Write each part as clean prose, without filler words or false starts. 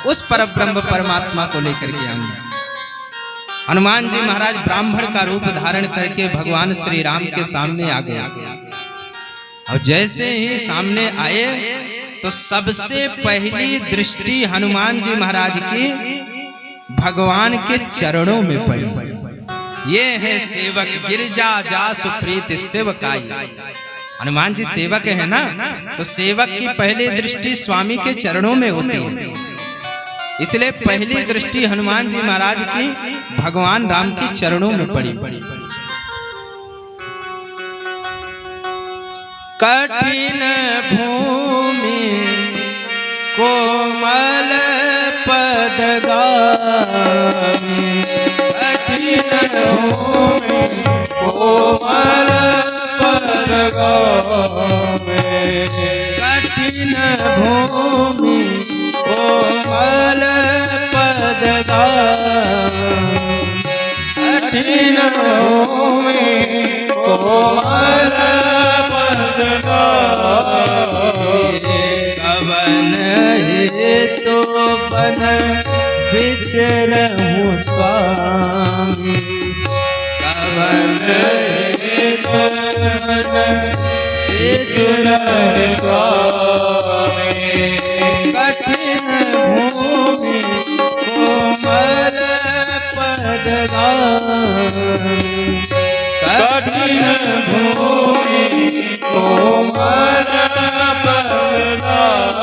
उस परब्रह्म परमात्मा को लेकर के आऊंगा। हनुमान जी महाराज ब्राह्मण का रूप धारण करके भगवान श्री राम के सामने आ गए और जैसे ही सामने आए तो सबसे पहली दृष्टि हनुमान जी महाराज की भगवान के चरणों में पड़ी। ये है सेवक गिरजा जासु प्रीति सेवकाई। हनुमान जी सेवक है ना, तो सेवक की पहली दृष्टि स्वामी के चरणों में होती है, इसलिए पहली दृष्टि हनुमान जी महाराज की भगवान राम के चरणों में पड़ी। कठिन भूमि कोमल पदगामी, कठिन भूमि कोमल पदगामी, कठिन भूमि कोमल पदगामी, कठिन भूमि कोमल पदगामी, कवन हेतु बन विचरहु स्वामी, कवन हेतु बन विचरहु स्वामी, कठिन भूमि कोमल पदगामी, कठिन भूमि कोमल पदगामी,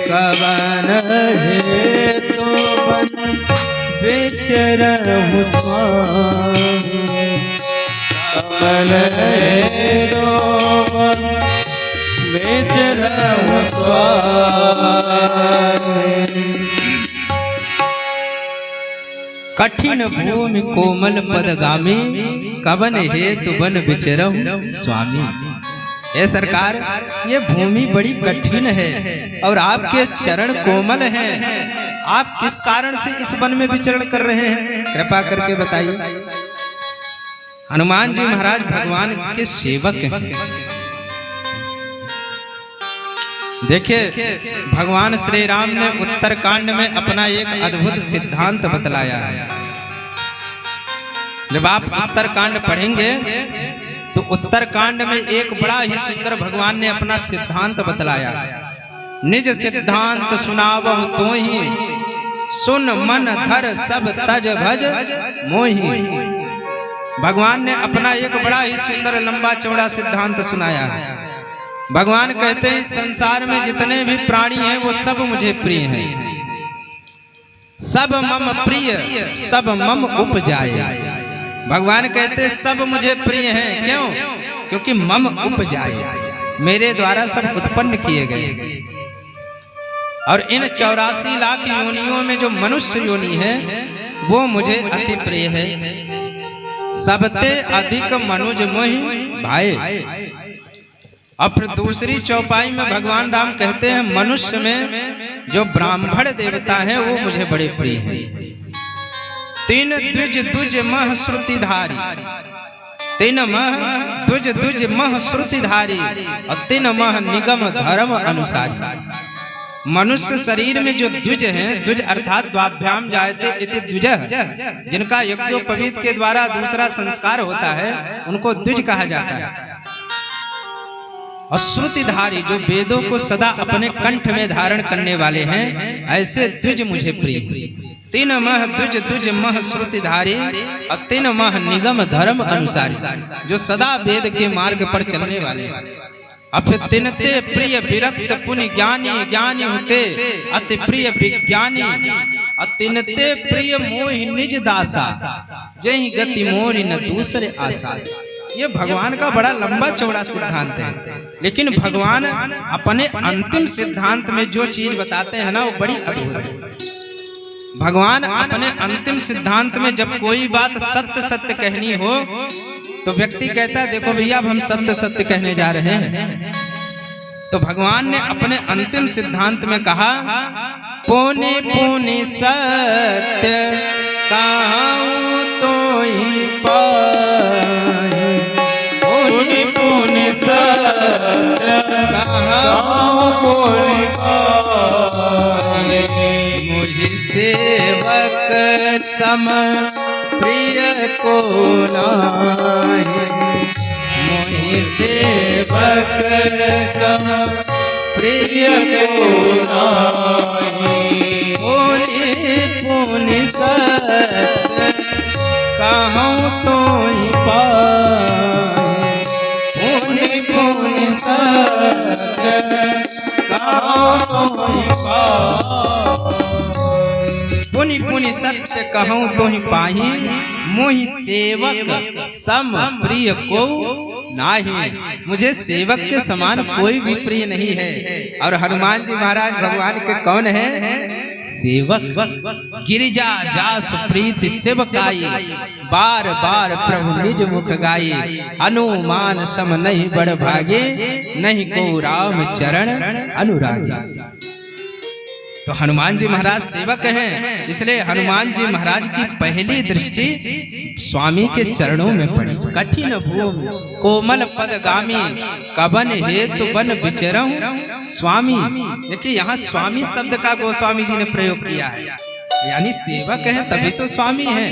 कवन हेतु बन विचरहु स्वामी, कवन हेतु बन विचरहु स्वामी। कठिन भूमि कोमल पदगामी, कवन हेतु बन विचरहु स्वामी। हे सरकार, ये भूमि बड़ी कठिन है और आपके चरण कोमल हैं, आप किस कारण से इस वन में विचरण कर रहे हैं, कृपा करके बताइए। हनुमान जी महाराज भगवान के सेवक हैं। देखिए, भगवान श्री राम ने उत्तरकांड में अपना एक अद्भुत सिद्धांत बतलाया है। जब आप उत्तरकांड पढ़ेंगे तो उत्तरकांड में एक बड़ा ही सुंदर भगवान ने अपना सिद्धांत बतलाया। निज सिद्धांत सुनावहु तोहि, सुन मन धर सब तज भज मोहि। भगवान ने अपना एक बड़ा ही सुंदर लंबा चौड़ा सिद्धांत सुनाया है। भगवान कहते हैं संसार में जितने भी प्राणी हैं वो सब मुझे प्रिय हैं, सब मम प्रिय सब मम उपजाए। भगवान कहते हैं सब मुझे प्रिय हैं, क्यों? क्योंकि मम उपजाए, मेरे द्वारा सब उत्पन्न किए गए। और इन 84 लाख योनियों में जो मनुष्य योनि है वो मुझे अति प्रिय है। सबते अधिक मनुज मोहि भाई। और फिर दूसरी चौपाई में भगवान राम कहते हैं मनुष्य में जो ब्राह्मण देवता है वो मुझे बड़े प्रिय हैं। तीन द्विज द्विज मह श्रुतिधारी, तीन मह द्विज द्विज मह श्रुतिधारी और तीन मह निगम धर्म अनुसारी। मनुष्य शरीर में जो द्विज हैं, द्विज अर्थात द्वाभ्याम जायते इति द्विजः, जिनका यज्ञोपवीत के द्वारा दूसरा संस्कार होता है उनको द्विज कहा जाता है। और श्रुतिधारी जो वेदों को सदा अपने कंठ में धारण करने वाले हैं, ऐसे द्विज मुझे प्रिय हैं। तीन मह द्विज द्विज मह श्रुतिधारी और तीन मह निगम धर्म अनुसारी, जो सदा वेद के मार्ग पर चलने वाले हैं। अब तिनते प्रिय विरक्त पुण्य ज्ञानी, ज्ञानी होते अति प्रिय विज्ञानी, अतिनते प्रिय मोहि निज दासा, जहि गति मोरि न दूसरे आशा। ये भगवान का बड़ा लंबा चौड़ा सिद्धांत है, लेकिन भगवान अपने अंतिम सिद्धांत में जो चीज बताते हैं ना वो बड़ी अद्भुत है। भगवान अपने अंतिम सिद्धांत में जब कोई बात सत्य सत्य कहनी हो तो व्यक्ति कहता है देखो भैया अब हम सत्य सत्य कहने जा रहे हैं। तो भगवान ने अपने अंतिम सिद्धांत में कहा पुनि पुनि सत्य कहूं तो ही पाए, पुनि पुनि सत्य कहूं तो ही पाए, सेवक सम प्रिय को नाहि, मोहि सेवक सम प्रिय को नाहि। पुनि पुनि सत्य कहूँ तोहि पाहि, पुनि पुनि सत्य कहूँ तोहि पाहि। पुनि पुनि सत्य कहूँ तोहि पाहि, मोहि सेवक सम प्रिय को नाही। मुझे सेवक के समान कोई भी प्रिय नहीं है। और हनुमान जी महाराज भगवान के कौन है? सेवक। गिरिजा जास प्रीति सेवकाई, बार बार प्रभु निज मुख गाये। हनुमान सम नहीं बड़ भागे, नहीं को राम चरण अनुरागे। तो हनुमान जी महाराज सेवक हैं, इसलिए हनुमान जी महाराज की पहली दृष्टि स्वामी के चरणों में पड़ी। कठिन भूमि कोमल पदगामी, कवन हेतु बन विचरऊं स्वामी। देखिए यहाँ स्वामी शब्द का गोस्वामी जी ने प्रयोग किया है, यानी सेवक है तभी तो स्वामी है।